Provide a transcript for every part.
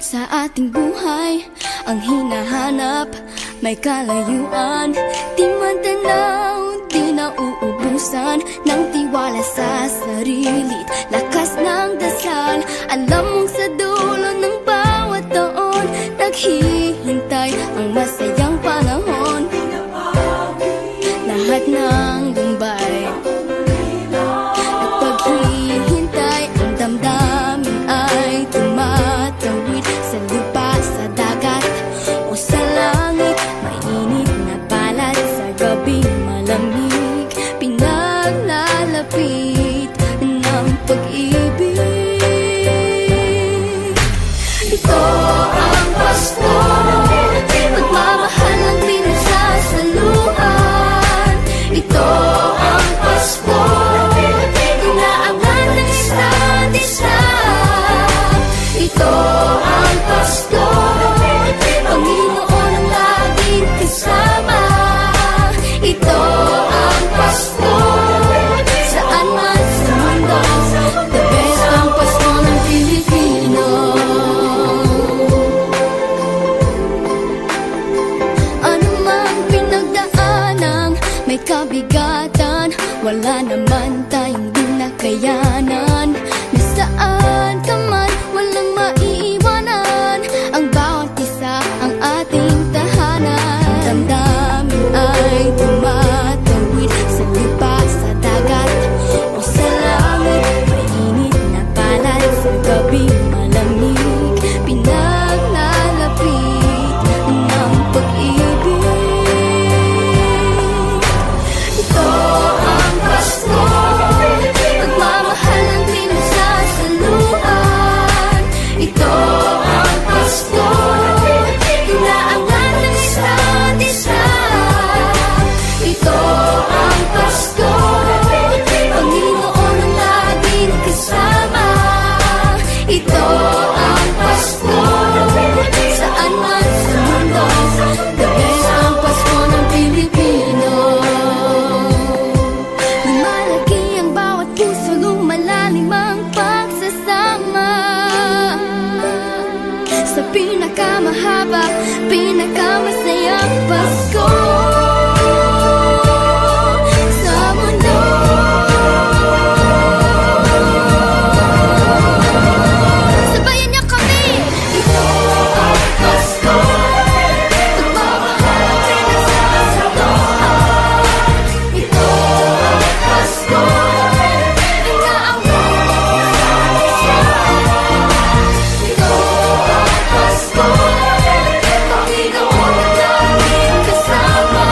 sa ating buhay ang hinahanap, may kalayuan. Di man tanaw, di nauubusan ng tiwala sa sarili't lakas ng dasal. Alam mong sa dulo ng bawat taon naghihintay ang masayang panahon. Lahat ng lumbay at paghihintay, ang damdamin ay tumatawid sa lupa, sa dagat o sa langit. Mainit na palad sa gabing malamig, pinaglalapit ng pag-ibig. Ito ang Pasko, pagmamahal ang pinagsasaluhan. Ito ang Pasko, inaabangan ng isa't isa. Ito ang Pasko, Panginoon ang laging kasama. Ito ang Pasko, saan man sa mundo, the best ang Pasko ng Pilipino. Ano mang pinagdaanang may kabigatan, wala naman tayong di nakayanan. Nasaan ka man, walang maiiwanan, ang bawat isa ang ating tahanan. Damdamin ay tumatawid sa lupa, sa dagat o sa langit. Mainit na palad sa gabing malamig, pinaglalapit ng pag-ibig. Ito ang Pasko, pagmamahal ang pinagsasaluhan. Ito ang Pasko, inaangan ng isa't isa. Ito ang Pasko, Panginoon ang laging kasama. Ito ang Pasko, saan man sa mundo, the best ang Pasko ng Pilipino. Lumalaki ang bawat puso, lumalalim ang pagsasama. Sa pinakamahaba, pinakamasayang Pasko sa mundo. Sabayan niyo kami! Ito ang Pasko, pagmamahal ang pinagsasaluhan. Ito ang Pasko, inaangat ng isa't isa. Ito ang Pasko, Panginoon ang laging kasama.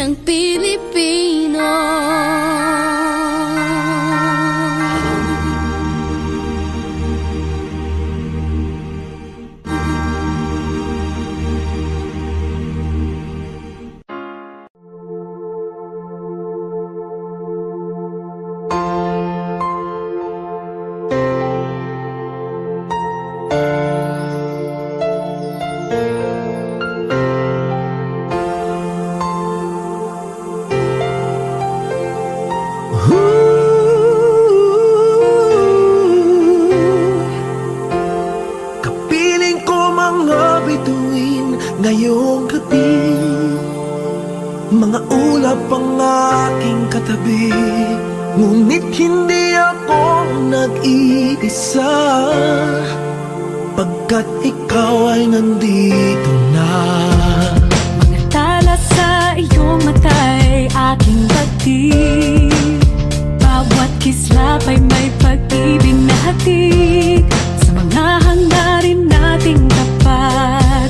ng Pilipino. Ngayong gabi, mga ulap ang aking katabi, ngunit hindi ako nag-iisa, pagkat ikaw ay nandito na. Mga tala sa iyong mata'y aking batid, bawat kislap ay may pag-ibig na hatid, sa mga hangarin nating tapat.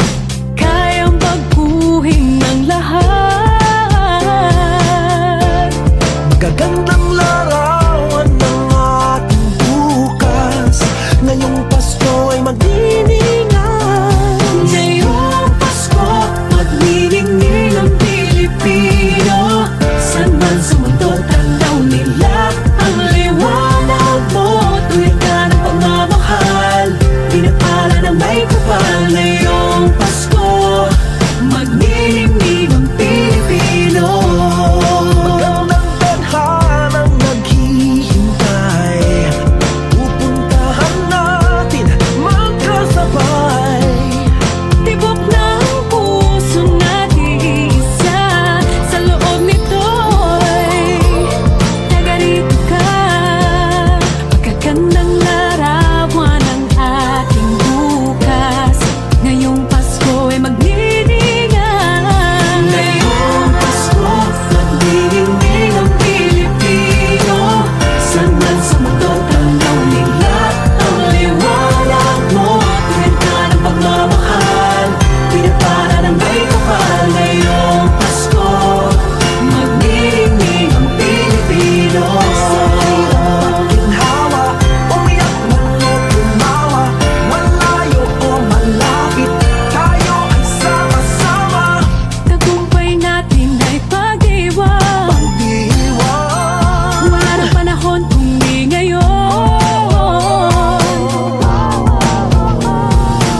Magagandang larawan ng ating bukas, ngayong Pasko ay magdiningan. Ngayong Pasko, magniningning ang Pilipino, saan man sa mundo tanaw nila ang liwanag mo. Tuwid ka ng pagmamahal, pinapala ng may kapal. Ngayong Pasko, magniningning ang Pilipino. Magandang tadhanang naghihintay, pupuntahan natin magkasabay. Tibok ng puso natin isa, sa loob nito'y nagarito ka. Magagandang larawan ng ating bukas, ngayong Pasko ay magniningan. Ngayong Pasko, magniningning ang Pilipino, saan man sa mundo tanaw nila ang liwanag mo. Tuwid ka ng pagmamahal, pinapala ng may kapal. Ngayong Pasko, magniningning ang Pilipino. Ginhawa, umiyak man o tumawa, malayo o malapit, tayo ay sama-sama. Tagumpay natin ay pag-iwan, Pag-iwan, wala ng panahon kung di ngayon.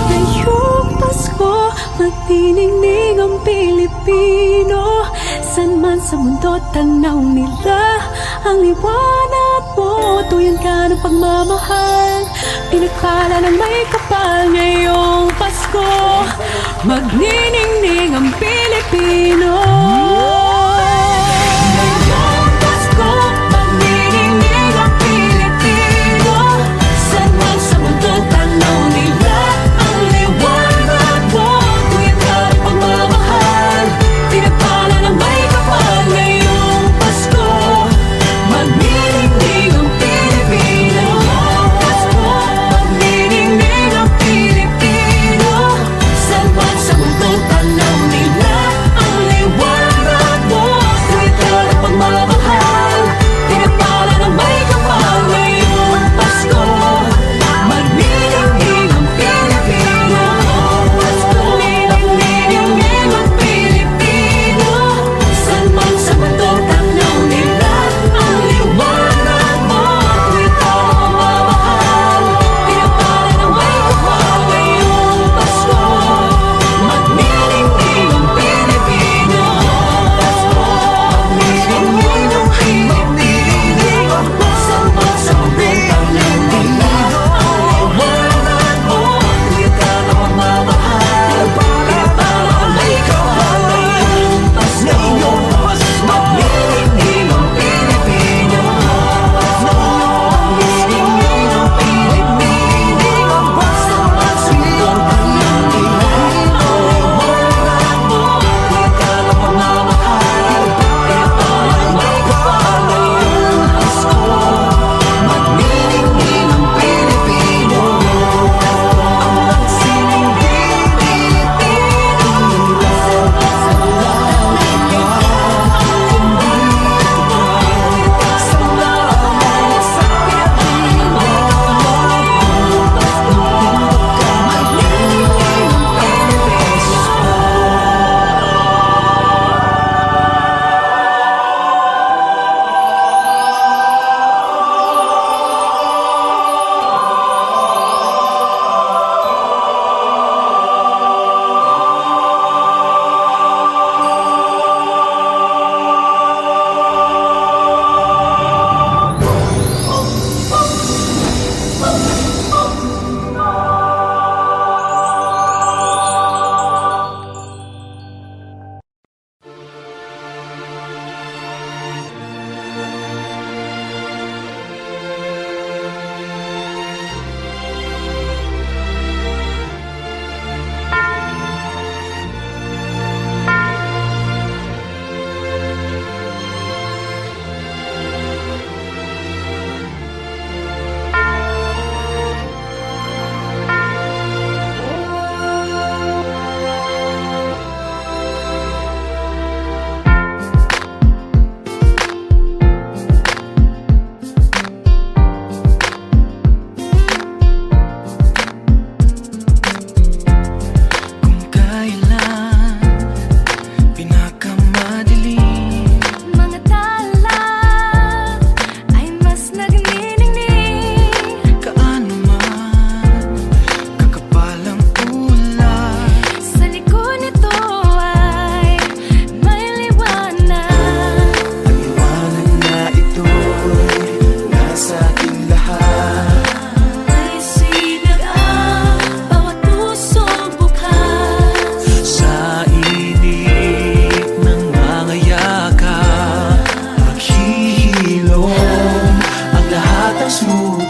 Ngayong Pasko, magniningning ang Pilipino, saan man sa mundo tanaw nila ang liwanag mo. Tuyan ka ng pagmamahal, pinagpala ng may kapal. Ngayong Pasko, magniningning ang Pilipino. Ngayong Pasko, magniningning ang Pilipino, saan man sa mundo tanaw nila ang liwanag mo. Tuyan ka ng pagmamahal, pinagpala ng may kapal. Ngayong Pasko, magniningning ang Pilipino. Pasko, magniningning ang Pilipino, saan man sa mundo tanaw nila ang liwanag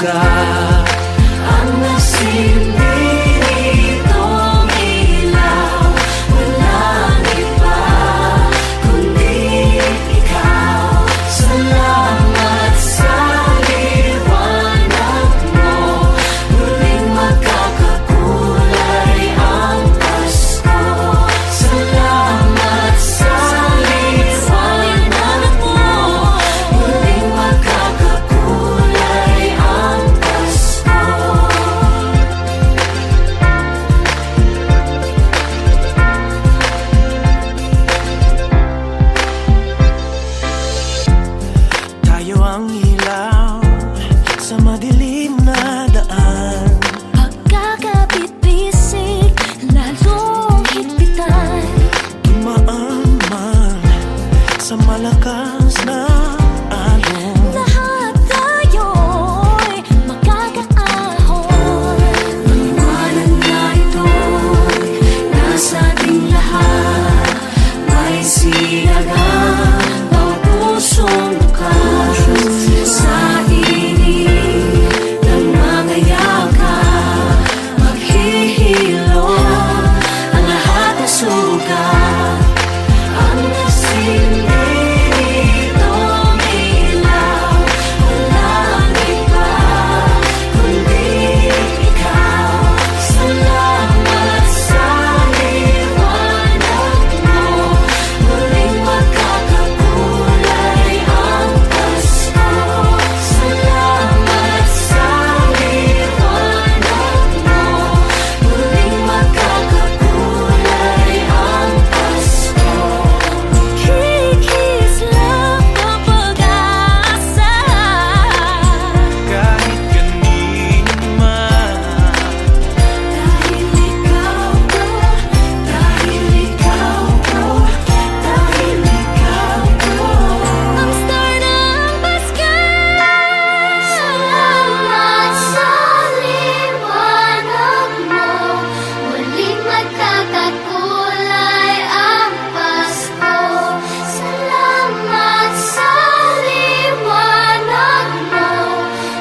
sugat. Ang nasilbi nitong ilaw, walang iba kundi ikaw. Salamat sa liwanag mo, muling magkakakulay ang Pasko. Salamat sa liwanag mo, muling magkakakulay ang Pasko. Tayo ang ilaw sa madilim na daan. Pagkakapit-bisig, lalong higpitan. Dumaan man sa malakas na alon. Lahat tayo'y magkakaahon. Ang liwanag na ito'y nasa ating lahat. May sinagang bawat pusong bukas. Sa init ng mga yakap, maghihilom ang lahat ng sugat. Ang nasilbi nitong ilaw, walang iba kundi ikaw. Salamat sa liwanag mo, muling magkakakulay ang Pasko. Salamat sa liwanag mo, muling magkakakulay ang Pasko. Kikis lang ang pag-asa. Kahit kanino man, Dahil ikaw ko, dahil ikaw ko, dahil ikaw ko, ang star ng Pasko. Salamat sa liwanag mo, muling magkakakulay ang Pasko. Salamat sa liwanag mo,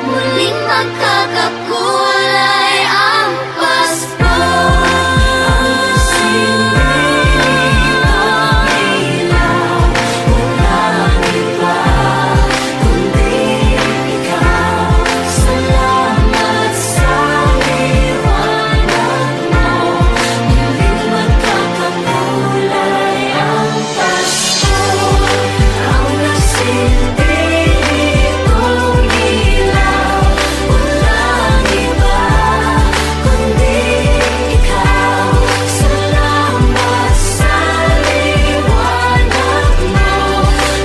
muling magkakakulay ang Pasko. Ang nasilbi nitong ilaw, walang iba kundi ikaw. Salamat sa liwanag mo, muling magkakakulay ang Pasko. Ang nasilbi nitong ilaw, walang iba kundi ikaw. Salamat sa liwanag mo,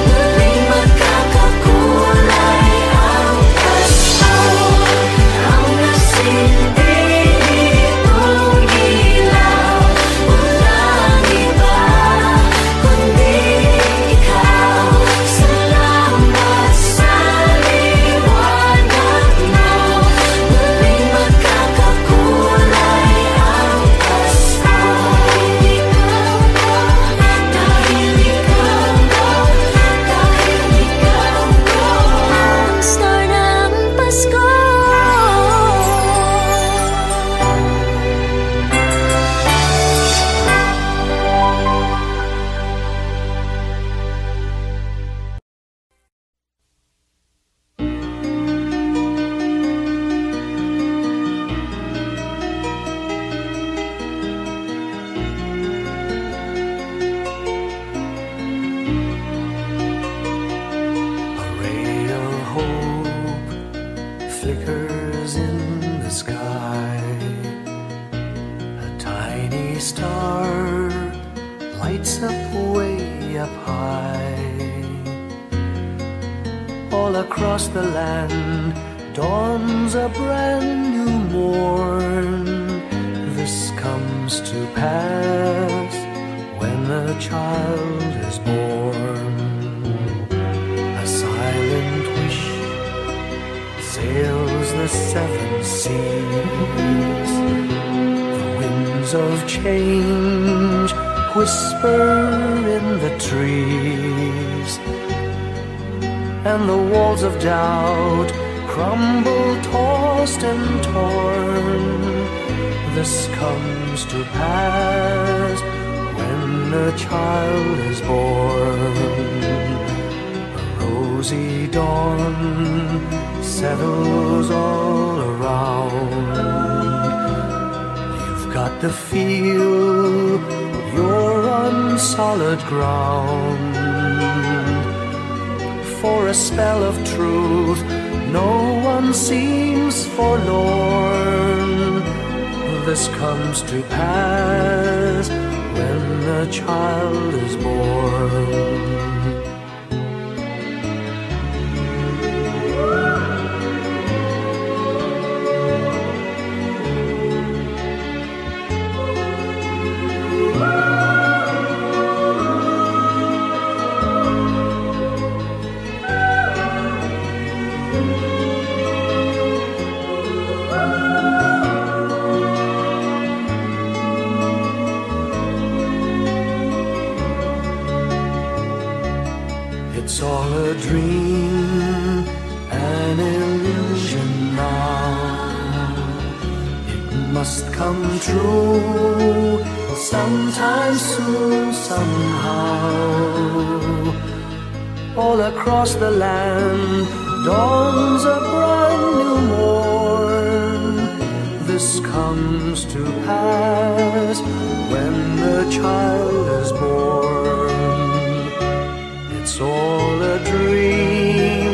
muling magkakakulay ang Pasko. Ang nasilbi nitong ilaw, walang iba kundi ikaw. Salamat sa liwanag mo, muling magkakakulay ang Pasko. Dahil ikaw ko, dahil ikaw ko, ang star ng Pasko. a ray of hope flickers in the sky. A tiny star lights up way up high. All across the land dawns a brand new morn. This comes to pass when a child is born. A silent wish sails the seven seas. The winds of change whisper in the trees, and the walls of doubt crumble, tossed and torn. This comes to pass when a child is born. A rosy dawn settles all around. You've got to feel you're on solid ground. For a spell of truth, no one seems forlorn. This comes to pass when a child is born. It's all a dream, an illusion now. It must come true sometime soon, somehow. All across the land dawns a brand new morn. This comes to pass when the child is born. It's all a dream,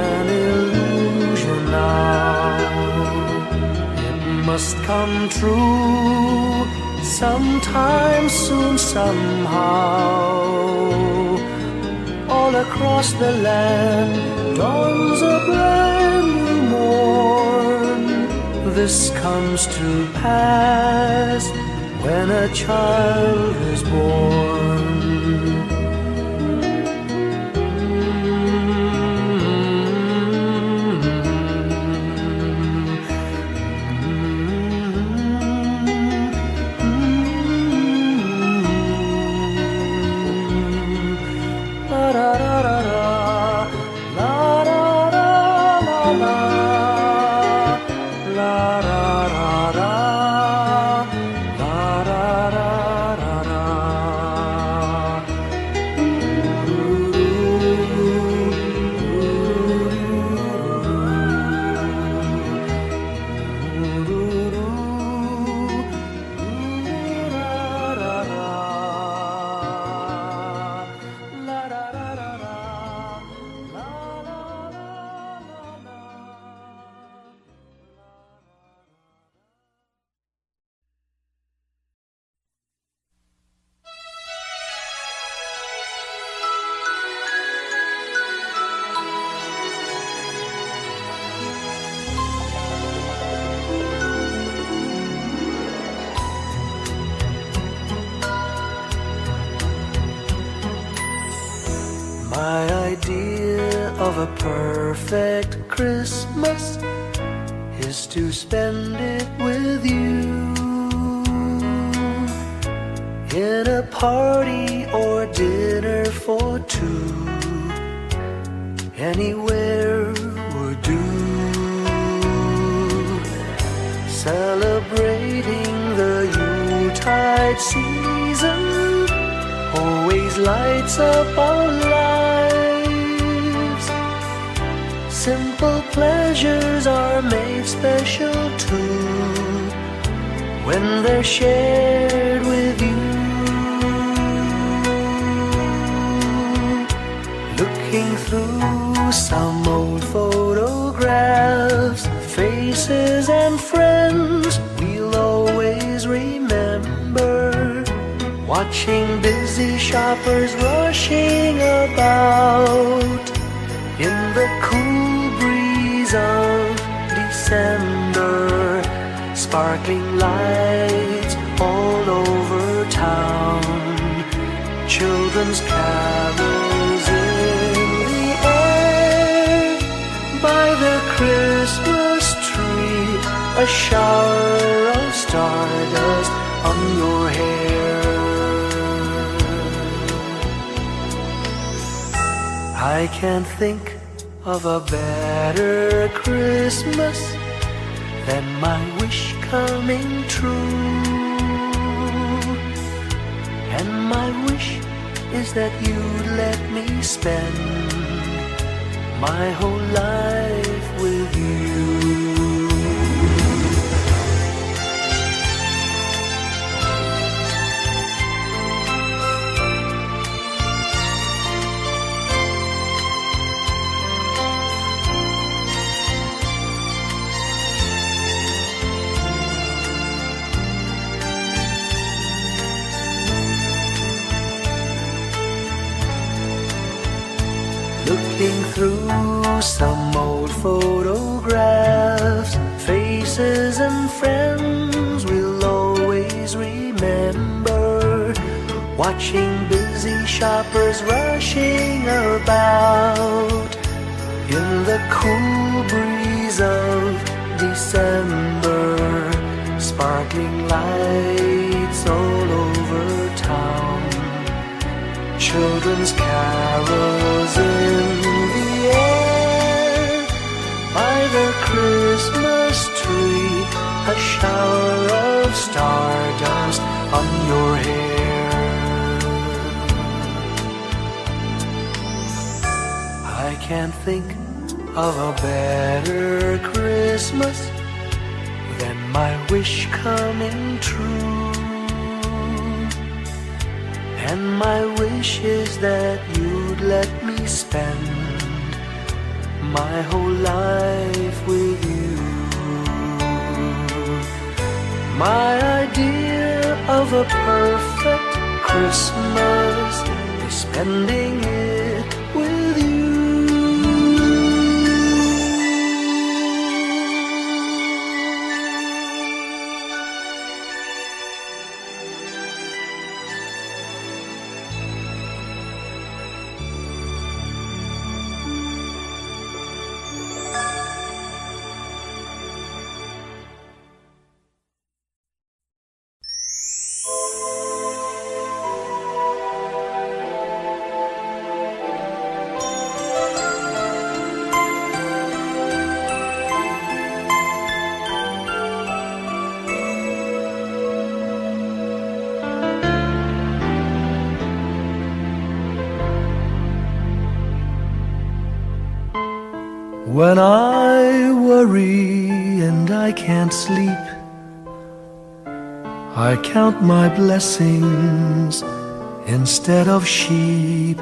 an illusion now. It must come true sometime soon, somehow. All across the land dawns a brand new morn. This comes to pass when a child is born. My idea of a perfect Christmas is to spend it with you, in a party or dinner for two. Anywhere would do. Celebrating the Yuletide season always lights up our lives. Simple pleasures are made special too when they're shared with you. Looking through some old photographs, faces and friends we'll always remember. Watching busy shoppers rushing about in the cool breeze of December. Sparkling lights all over town, children's carols in the air. By the Christmas tree, a shower of stardust on your hair. I can't think of a better Christmas than my wish coming true. And my wish is that you'd let me spend my whole life with you. Looking through some old photographs, faces and friends we'll always remember. Watching busy shoppers rushing about in the cool breeze of December. Sparkling lights all over town, children's carols in the air. By the Christmas tree, a shower of stardust on your hair. I can't think of a better Christmas than my wish coming true. And my wish is that you'd let me spend my whole life with you. My idea of a perfect Christmas is spending it with you. When I worry and I can't sleep, I count my blessings instead of sheep,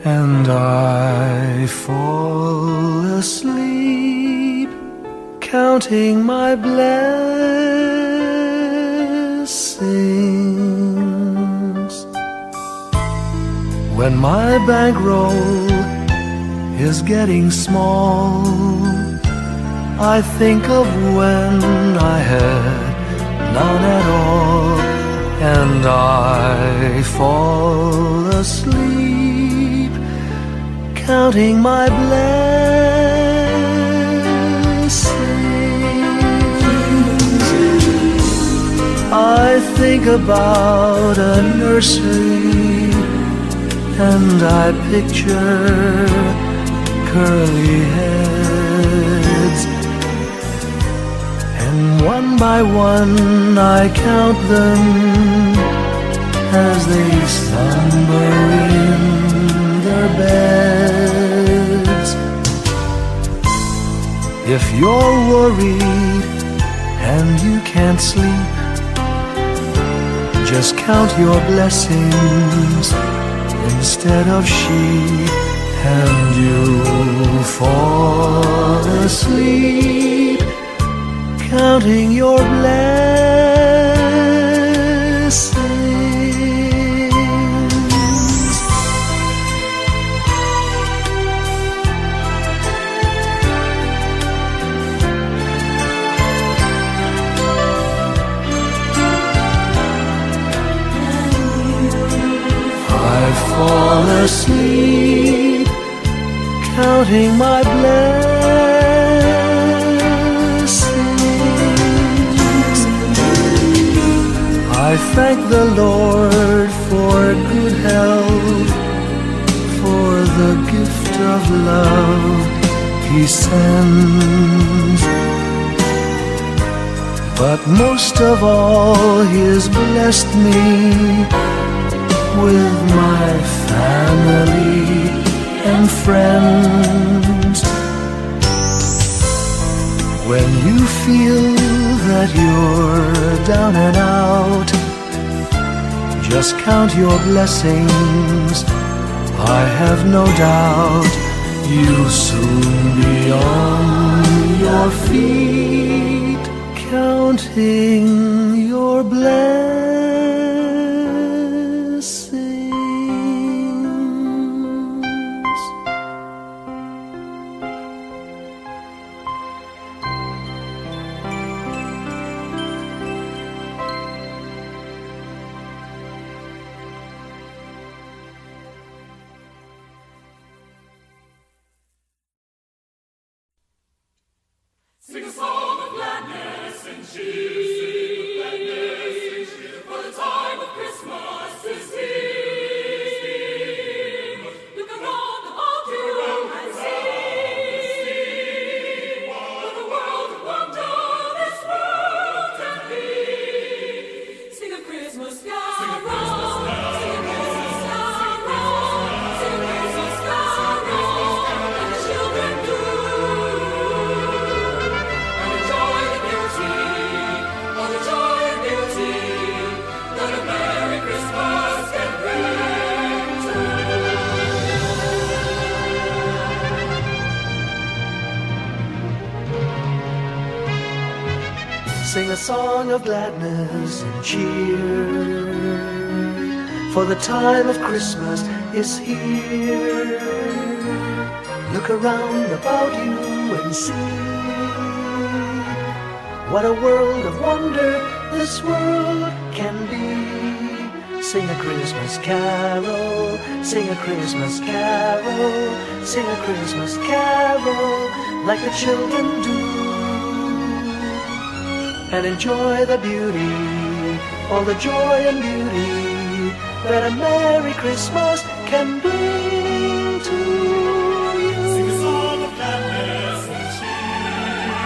and I fall asleep counting my blessings. When my bankroll is getting small, I think of when I had none at all, and I fall asleep counting my blessings. I think about a nursery and I picture curly heads, and one by one I count them as they slumber in their beds. If you're worried and you can't sleep, just count your blessings instead of sheep, and you'll fall asleep counting your blessings. I fall asleep counting my blessings. I thank the Lord for good health, for the gift of love, He sends. But most of all, He has blessed me with my family and friends. When you feel that you're down and out, just count your blessings. I have no doubt you'll soon be on your feet, counting your blessings. Sing a song of gladness and cheer, for the time of Christmas is here. Look around about you and see what a world of wonder this world can be. Sing a Christmas carol, sing a Christmas carol, sing a Christmas carol, and the children do. Sing a song of gladness and cheer, for the time of Christmas is here. Look around about you and see what a world of wonder this world can be. Sing a Christmas carol, sing a Christmas carol, sing a Christmas carol like the children do. And enjoy the beauty, all the joy and beauty that a Merry Christmas can bring to you. Sing a song of gladness and cheer,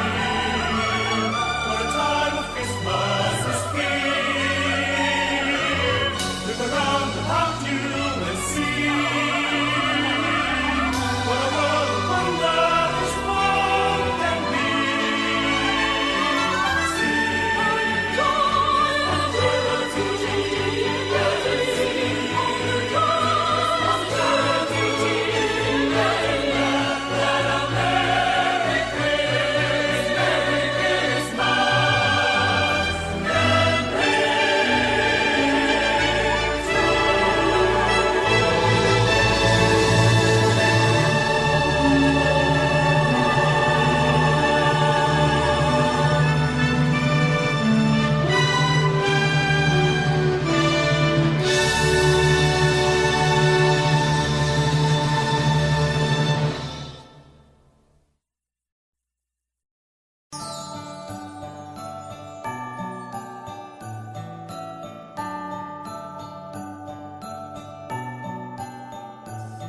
for the time of Christmas is here. Look around about you and see what a world of wonder this world can be.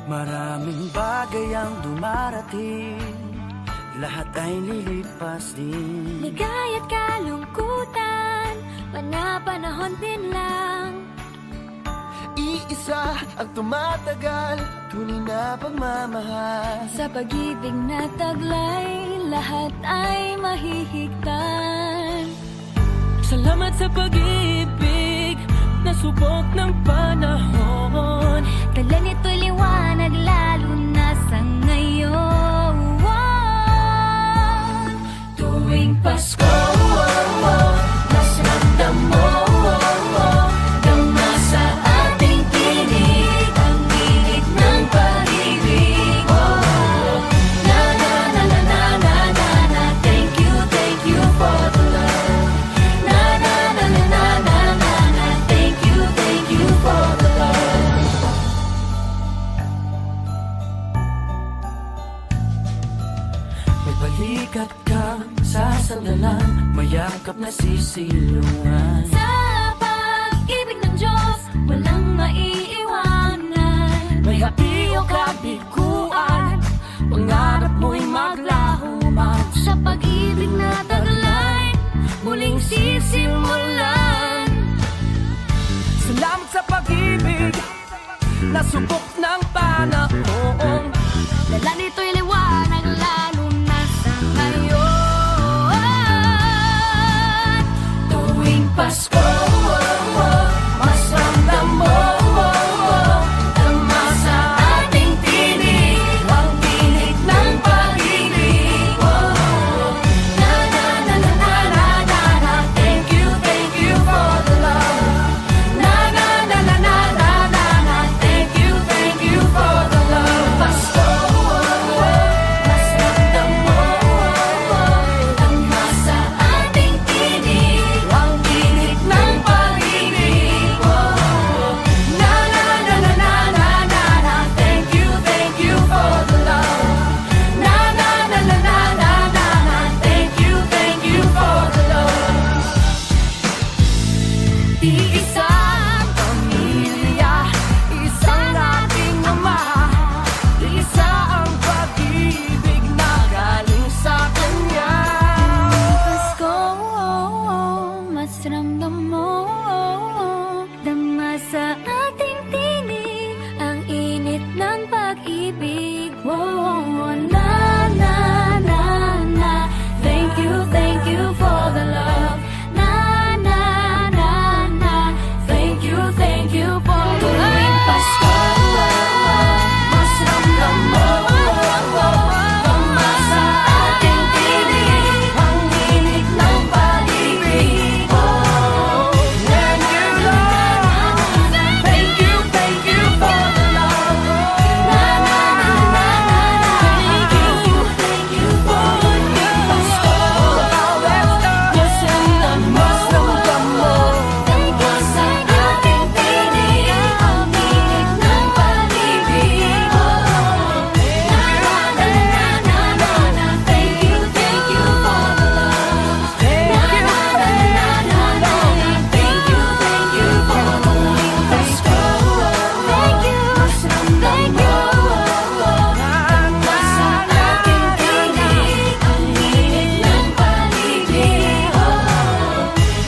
Maraming bagay ang dumarating, lahat ay lilipas din. Ligay at kalungkutan, panapanahon din lang. Iisa ang tumatagal, tunay na pagmamahal. Sa pag-ibig na taglay, lahat ay mahihigtan. Salamat sa pag-ibig, nasubok ng panahon. Dala nito'y liwanag, lalo na sa ngayon. Tuwing Pasko, mas ramdam mo, gama sa ating tinig, ang init ng pag-ibig. Na na na na na na na na, thank you for the love. Na na na na na na na na, thank you for the love. May balikat kang sasandalan, mayakap na sisilungan. Sa pag-ibig ng Diyos, walang maiiwanan. May happy o kabiguan, pangarap mo'y maglaban. nasubok ng panahon. Dala nito'y liwanag lalo na sa ngayon. Tuwing Pasko, mas ramdam mo tama sa ating tinig ang tinig ng pag-ibig. Na na na na na na na na. Thank you for the love. Na na na na na na na na. Thank you for the love. Pasko, mas ramdam mo tama sa ating tinig ang tinig ng pag-ibig. Na na na na na na na na. Thank you for the love. Na na na na na na na na. Thank you for the love. Iisang pamilya, isang ating ama, isa ang pag-ibig na galing sa Kanya. Pasko, mas ramdam mo dama sa ating tinig ang init ng pag-ibig. Na na na na. Thank you for the love. Na na na na. Thank you for the love. Tuwing Pasko, mas ramdam mo tama sa ating tinig ang init ng pag-ibig. Thank you, Lord. Thank you for the love. Na na na na na na. Thank you for the Pasko. Mas ramdam mo tama sa ating tinig ang init ng pag-ibig. Na na na na na na na. Thank you for the love. Na na na na na na. Thank you for the Pasko. Thank you, mas ramdam mo tama sa ating tinig ang init ng pag-ibig.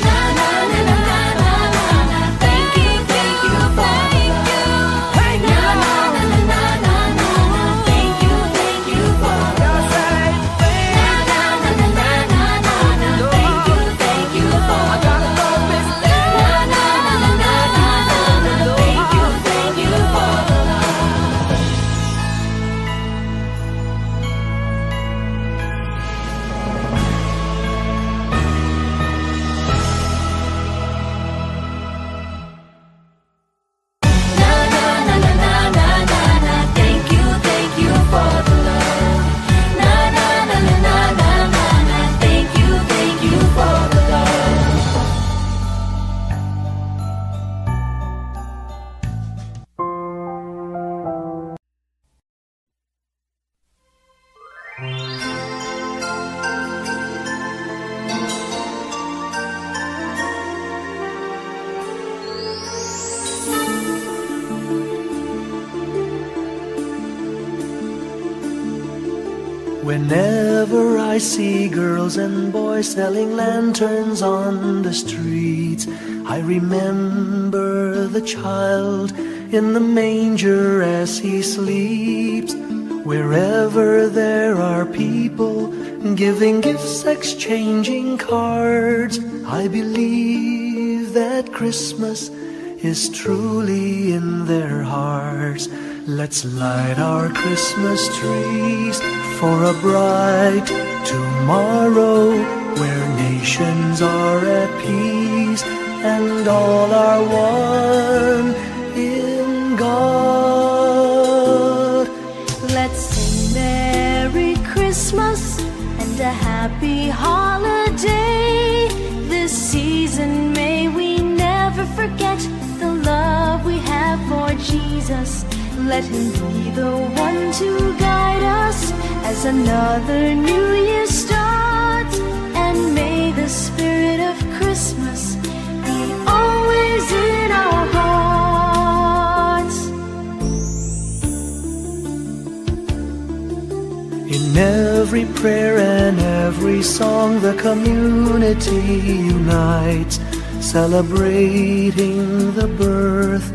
Na na na na na na na. Thank you for the na na na na na na na. Thank you for the na na na na na na na. Thank you for the na na na na na na. Thank you for the na na na na na na na na. Thank you for the love. Na na na na na na na na. Thank you for the love. Whenever I see girls and boys selling lanterns on the streets, I remember the child in the manger as he sleeps. Wherever there are people giving gifts, exchanging cards, I believe that Christmas is truly in their hearts. Let's light our Christmas trees for a bright tomorrow, where nations are at peace and all are one in God. Let's sing Merry Christmas and a happy holiday. This season may we never forget the love we have for Jesus. Let him be the one to guide us as another new year starts. And may the spirit of Christmas be always in our hearts. In every prayer and every song, the community unites, celebrating the birth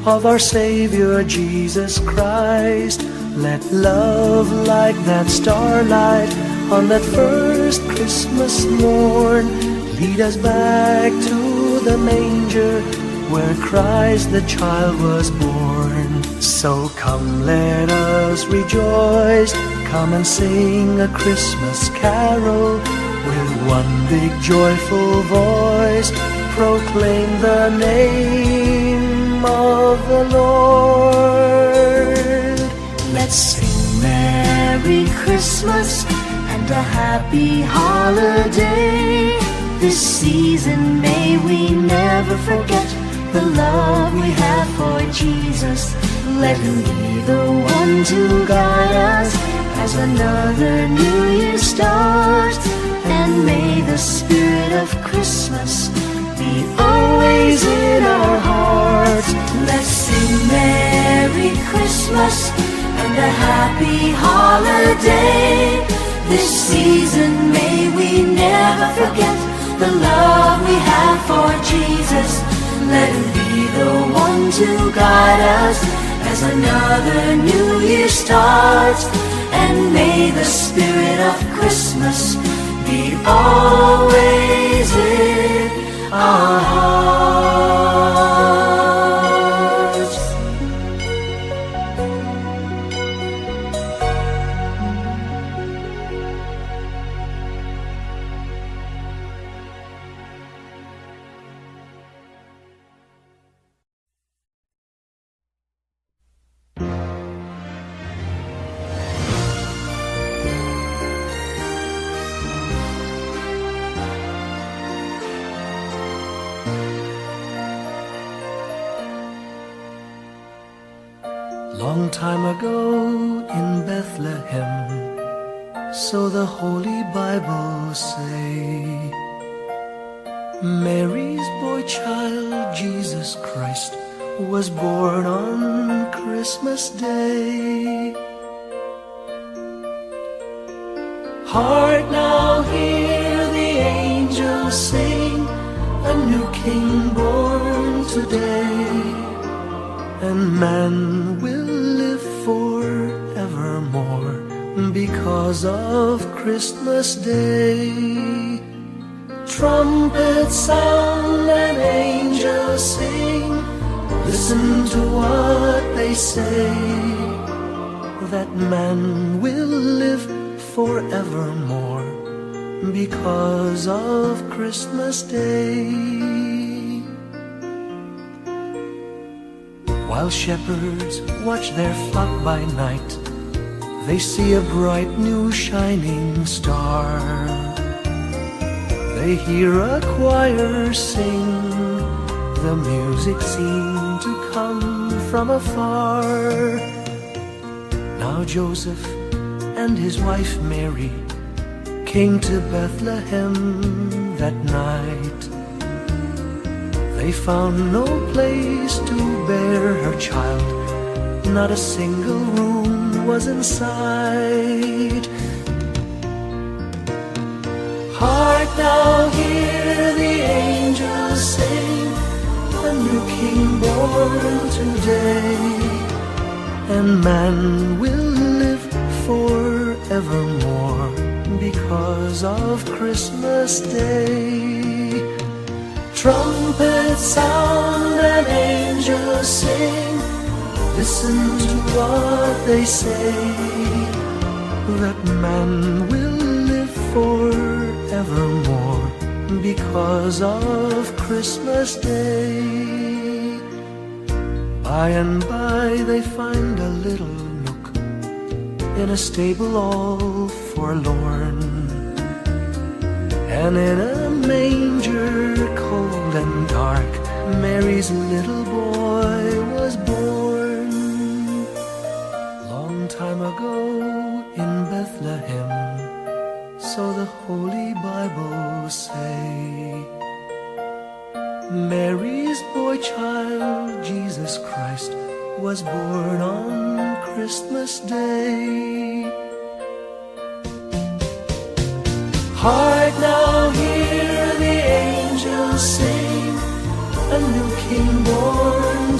of our Savior Jesus Christ. Let love like that starlight on that first Christmas morn lead us back to the manger where Christ the child was born. So come, let us rejoice, come and sing a Christmas carol. With one big joyful voice, proclaim the name of the Lord. Let's sing Merry Christmas and a happy holiday. This season may we never forget the love we have for Jesus. Let Him be the one to guide us as another new year starts. And may the spirit of Christmas be always in our hearts. Let's sing Merry Christmas and a happy holiday. This season may we never forget the love we have for Jesus. Let Him be the one to guide us as another new year starts. And may the spirit of Christmas be always in our hearts. Long time ago in Bethlehem, so the Holy Bible say, Mary's boy child, Jesus Christ, was born on Christmas Day. Hark now, hear the angels sing, a new King born today, and man will live forevermore because of Christmas Day. Trumpets sound and angels sing, listen to what they say, that man will live forevermore because of Christmas Day. While shepherds watch their flock by night, they see a bright new shining star. They hear a choir sing, the music seemed to come from afar. Now Joseph and his wife Mary came to Bethlehem that night. They found no place to bear her child, not a single room was in sight. Hark now, hear the angels sing, a new King born today, and man will live forevermore because of Christmas Day. Trumpets sound and angels sing, listen to what they say, that man will live forevermore because of Christmas Day. By and by they find a little nook in a stable all forlorn, and in a manger cold and dark, Mary's little boy was born. Long time ago in Bethlehem, so the Holy Bible say, Mary's boy child, Jesus Christ, was born on Christmas Day. Hark now, hear the angels sing, a new King born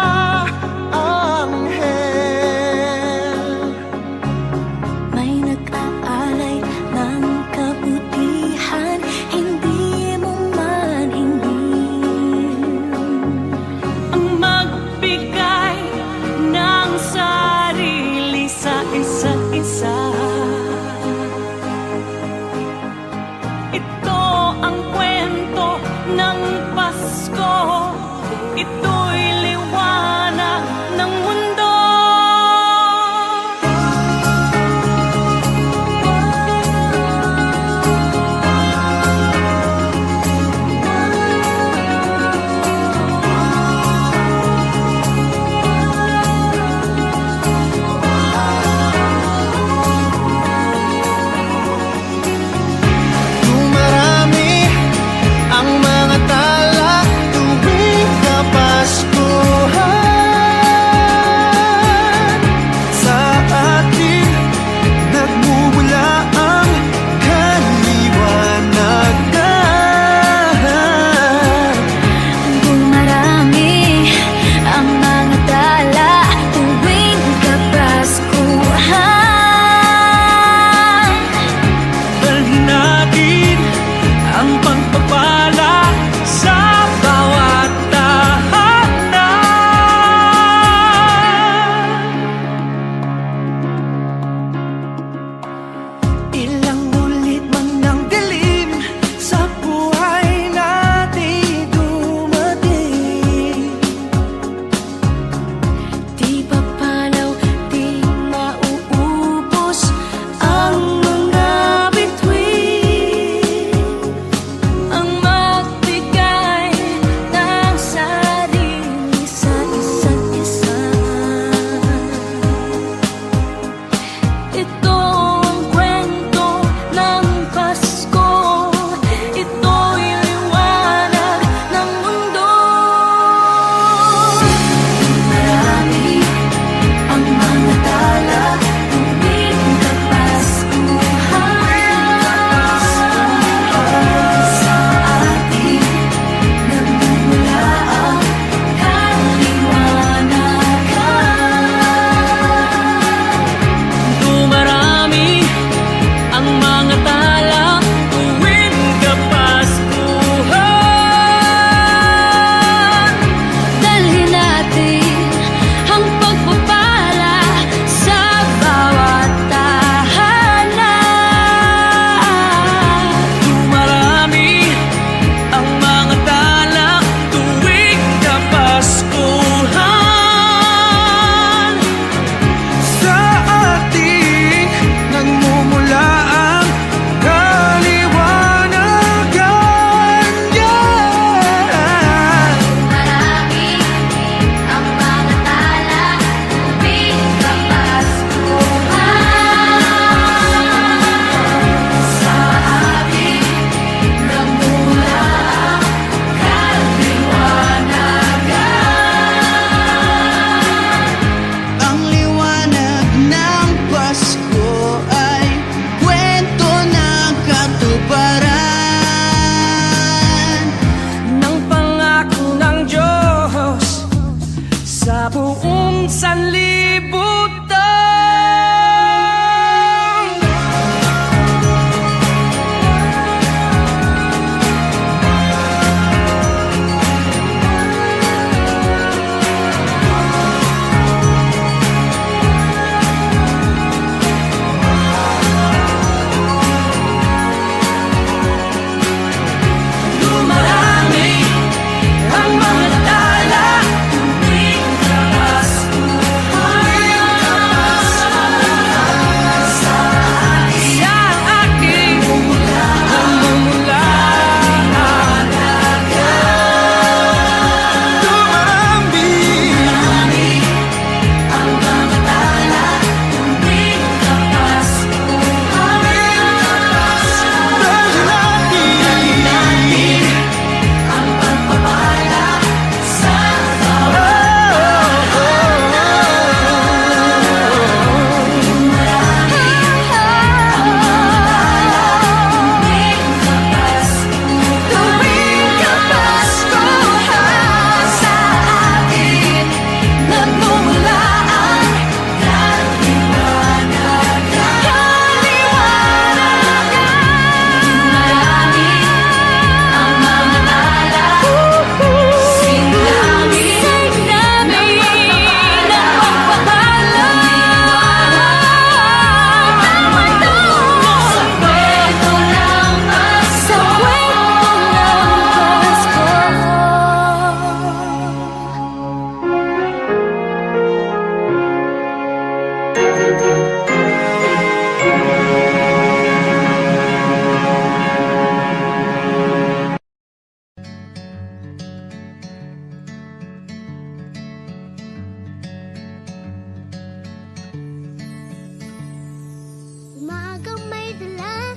Umagang may dala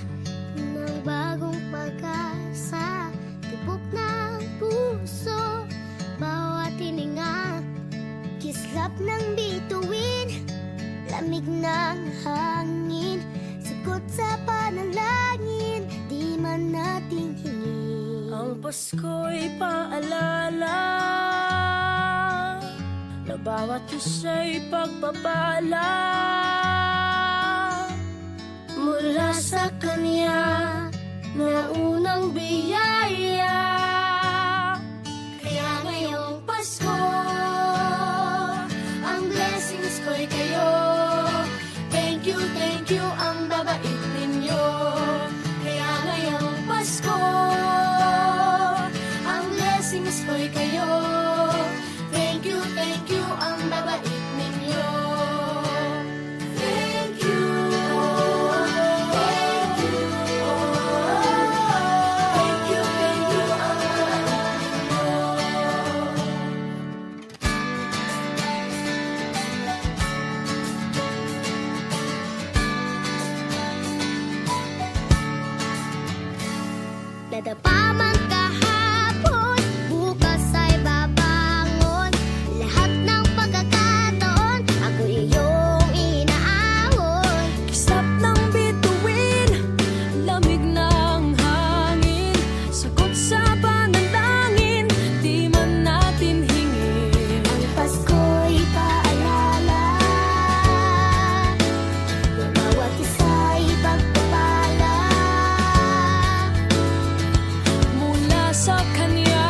ng bagong pag-asa, tibok ng puso, bawat hininga, kislap ng bituin, lamig ng hangin, sagot sa panalangin, di man natin hingin. Ang Pasko'y paalala na bawat isa'y pagpapala mula sa Kanya na unang biyaya. Kaya ngayong Pasko, ang blessings ko'y kayo. Thank you ang babait ninyo. Kaya ngayong Pasko, ang blessings ko'y kayo. Thank you ang babait ninyo. Thank you. Dadapa man kahapon, bukas ay babangon. Lahat ng pagkakataon, ako iyong inaahon. Kislap ng bituin, lamig ng hangin, sagot sa panalangin, di man natin hingin. Ang Pasko'y paalala na bawat isa'y pagpapala Mula sa Kanya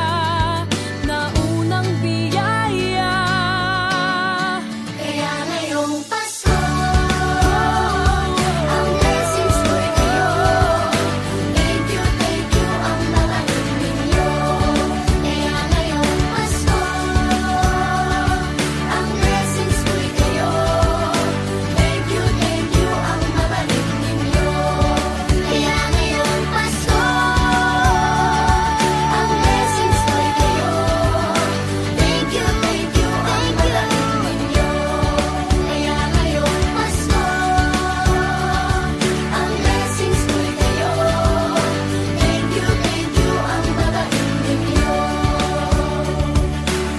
na unang biyaya. Kaya ngayong Pasko, ang blessings ko'y kayo. Thank you ang babait ninyo. Kaya ngayong Pasko, ang blessings ko'y kayo. Thank you ang babait ninyo. Kaya ngayong Pasko, ang blessings ko'y kayo. Thank you ang babait ninyo. Kaya ngayong Pasko, ang blessings ko'y kayo. Thank you ang babait ninyo.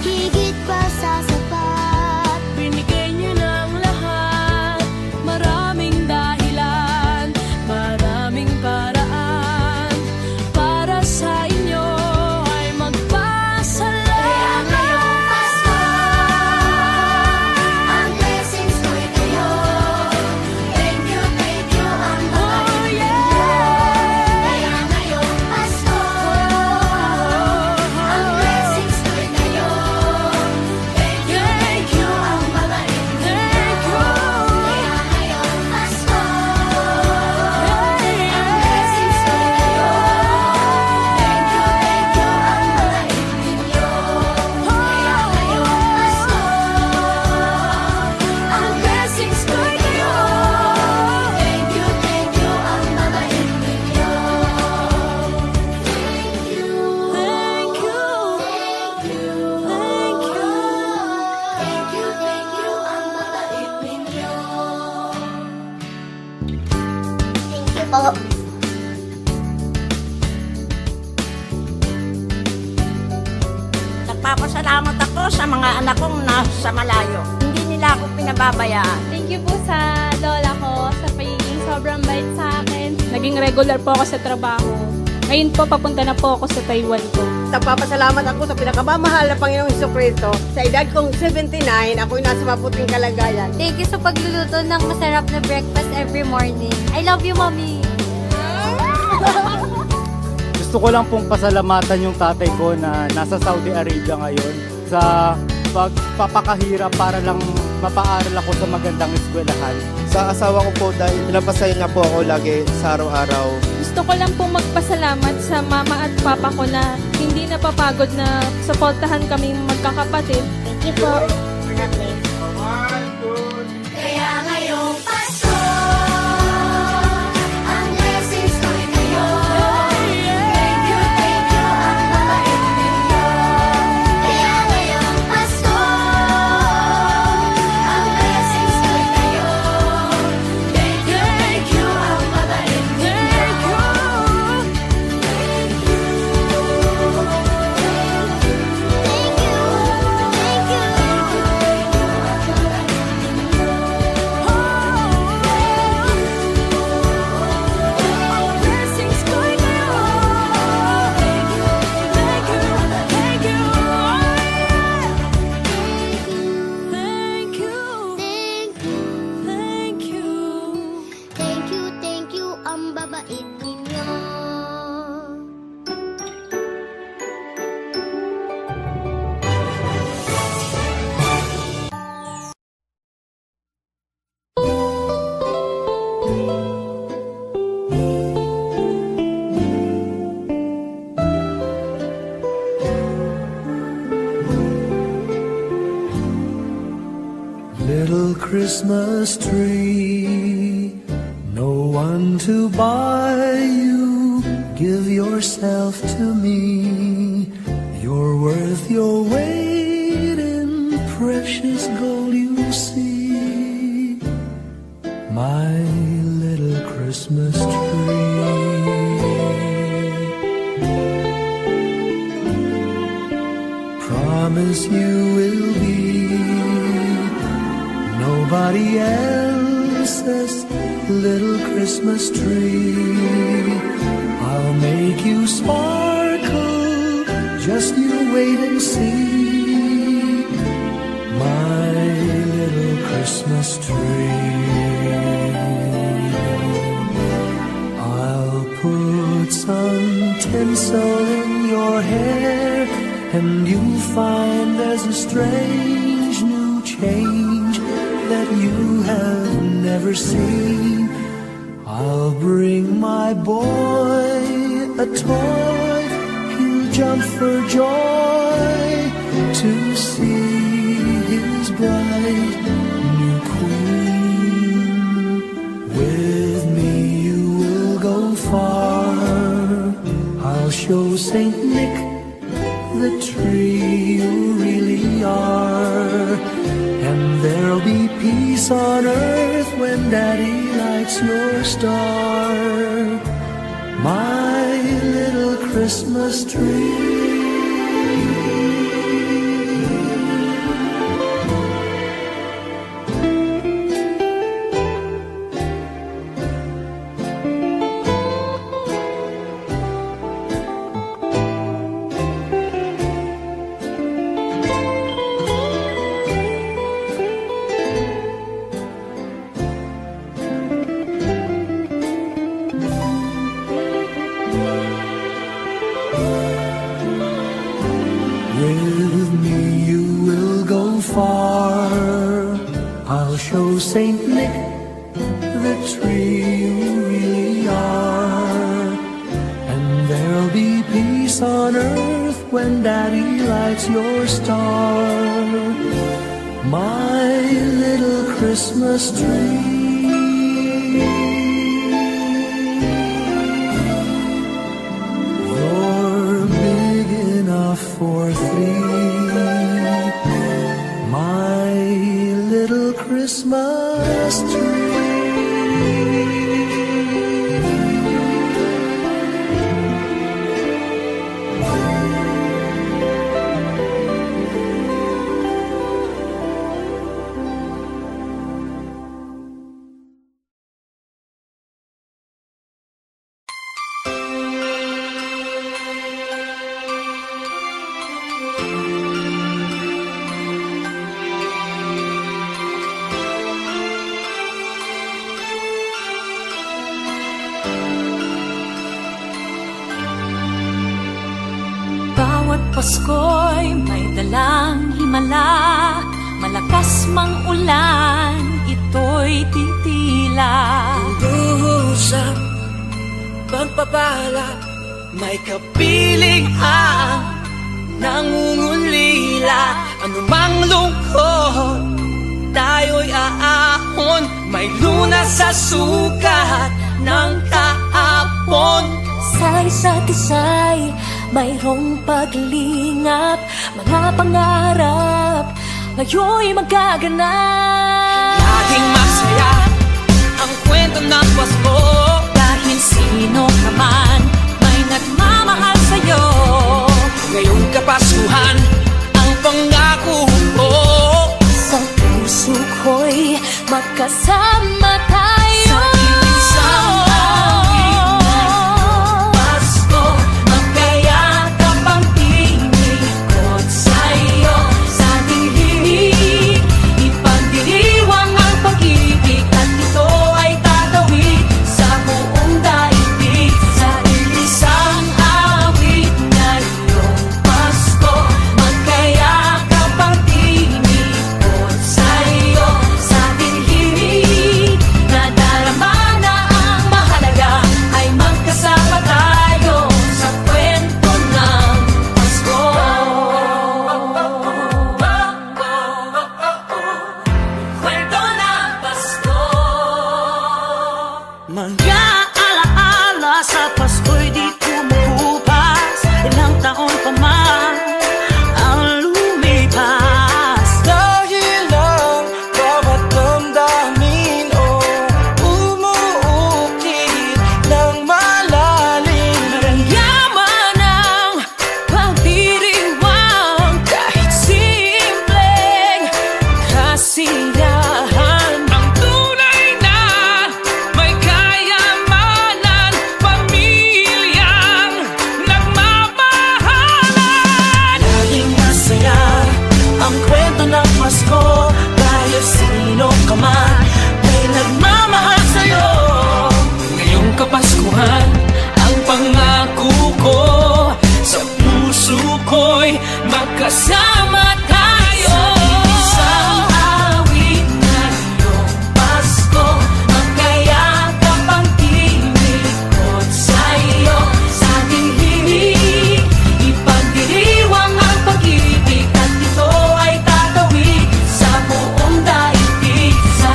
Higit pa sa sapat, Binigay niyo ng lahat, maraming dahilan, maraming paraan, para sa inyo ay magpasalamat. kaya ngayong Pasko, ang blessings ko'y kayo. Thank you ang babait ninyo. Kaya ngayong Pasko, ang blessings ko'y kayo. Thank you ang babait ninyo. Kaya ngayong Pasko, ang blessings ko'y kayo. Thank you ang babait ninyo. Kaya ngayong Pasko, ang blessings ko'y kayo. Thank you ang babait ninyo. Thank you po. Nagpapasalamat ako sa mga anak kong nasa malayo. Hindi nila ako pinababayaan. Thank you po sa lola ko sa pagiging sobrang bait sa akin. Naging regular po ako sa trabaho. Ngayon po, papunta na po ako sa Taiwan ko. Nagpapasalamat ako sa pinakamamahal na Panginoong Jesucristo. Sa edad kong 79, ako'y nasa mabuting kalagayan. Thank you sa pagluluto ng masarap na breakfast every morning. I love you, Mommy! Gusto ko lang pong pasalamatan yung tatay ko na nasa Saudi Arabia ngayon sa pagpapakahirap para lang mapaaral ako sa magandang eskwelahan. Sa asawa ko po dahil pinapasaya niya po ako lagi sa araw-araw. Gusto ko lang po magpasalamat sa mama at papa ko na hindi napapagod na suportahan kaming magkakapatid. Thank you po. God bless. Kaya ngayong Pasko, pambabait ninyo. Little Christmas tree, no one to buy you. Give yourself to me. You're worth your weight in precious gold, you see. My little Christmas tree. Promise you will be nobody else's little Christmas tree. I'll make you sparkle, just you wait and see. My little Christmas tree. I'll put some tinsel in your hair, and you'll find there's a strange new change that you have never seen. I'll bring my boy a toy, he'll jump for joy to see his bright new queen. With me you will go far, I'll show Saint Nick the tree you really are. And there'll be peace on earth when Daddy lights your star. My little Christmas tree. With me you will go far, I'll show Saint Nick the tree you really are. And there'll be peace on earth when Daddy lights your star. My little Christmas tree. For three, my little Christmas tree. Pasko'y may dalang himala, malakas mang ulan, ito'y titila. Duhusap, pagpapala, may kapiling ang nangungulila. Anumang lungkot, tayo'y aahon, may lunas sa sukat ng kahapon. Sa isa't isa'y mayroong paglingap, mga pangarap ngayon'y magaganap. Laging masaya ang kwento ng Pasko, dahil sino ka man may nagmamahal sa'yo. Ngayong Kapaskuhan ang pangako ko, sa puso ko'y magkasama tayo. Sa ipagdiriwang ang pag-ibig at ito ay tatawid sa buong Mga alaala sa Pasko'y di kumukupas. Ilang taon pa man ang lumipas. Dahil lang bawat damdamin umuukit ng malalim. Maramyaman ang pagdiriwang kahit simpleng kasiyahan. Ang tunay na may kayamanan, pamilyang nagmamahalan. Laging masaya ang kwento ng Pasko, dahil sino ka man may nagmamahal sa'yo. Ngayong Kapaskuhan, ang pangako ko sa puso ko'y magkasama tayo. Sa isang awit na iyong Pasko, magkayakap ang tinikot sa'yo. Sa ating himig, ipagdiriwang ang pag-ibig, at ito ay tatawid sa buong daigdig. Sa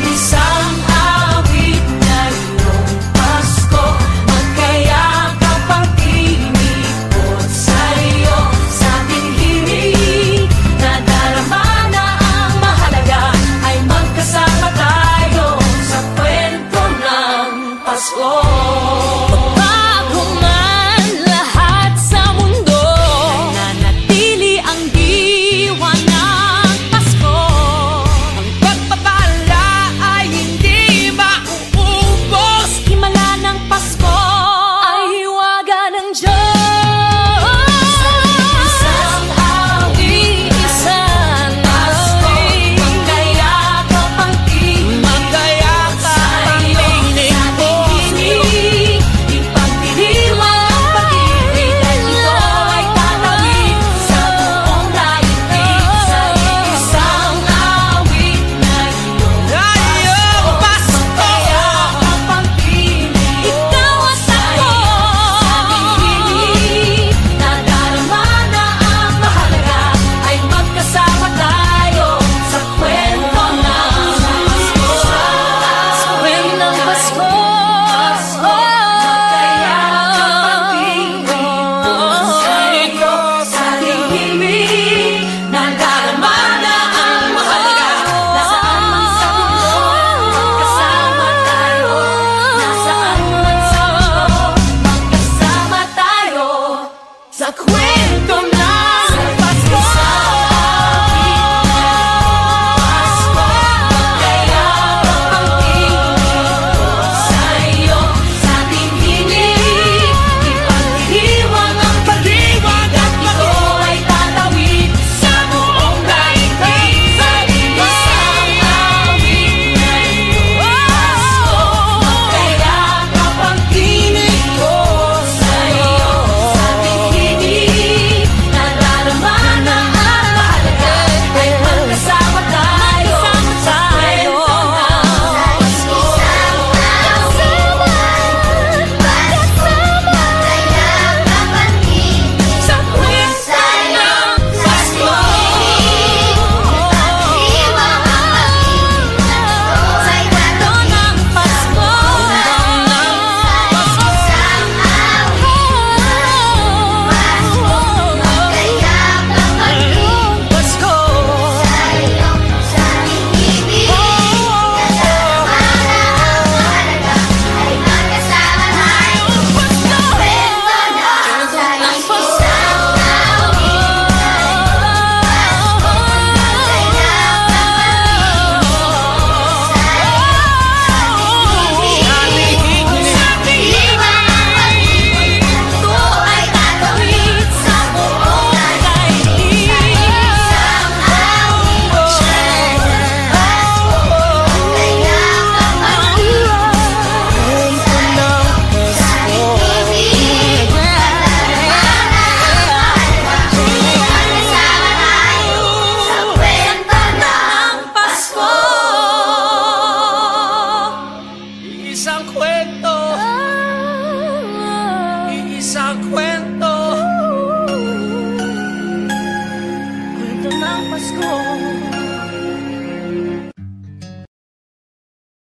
isang awit na iyong Pasko, magkayakap ang tinikot sa'yo. Sa ating himig, nadarama na ang mahalaga, ay magkasama tayo sa kwento ng Pasko. Magbago man lahat sa mundo, nanatili ang diwa ng Pasko. Ang pagpapala ay hindi mauubos. Himala ng Pasko ay hiwaga ng Diyos. Isang awit, isang awit, magkayakap ang tinig, ipagdiriwang ang pag-ibig, at ito ay tatawid sa buong daigdig. Sa isang awit na iyong Pasko, magkayakap ang tinig, ikaw at ako. Sa ating himig, nadarama na ang mahalaga, ay magkasama tayo sa kwento ng Pasko. Sa kwento ng Pasko, magkayakap ang tinig sa'yo. Sa ating himig, nadarama na ang mahalaga. Nasaan man sa mundo, magkasama tayo. Nasaan man sa mundo, magkasama tayo sa kwento ng Pasko. Magkayakap ang tinig sa'yo. Sa ating himig, ipagdiriwang ang pag-ibig, at ito ay tatawid sa buong daigdig. Sa isang awit na iyong Pasko, magkayakap ang tinig ko sa'yo. Sa ating himig, nadarama na ang mahalaga, ay magkasama tayo sa kwento ng Pasko. Sa kwento ng Pasko. Sa kwento ng Pasko. Pasko. Isang kwento, iisang kwento, kwento ng Pasko.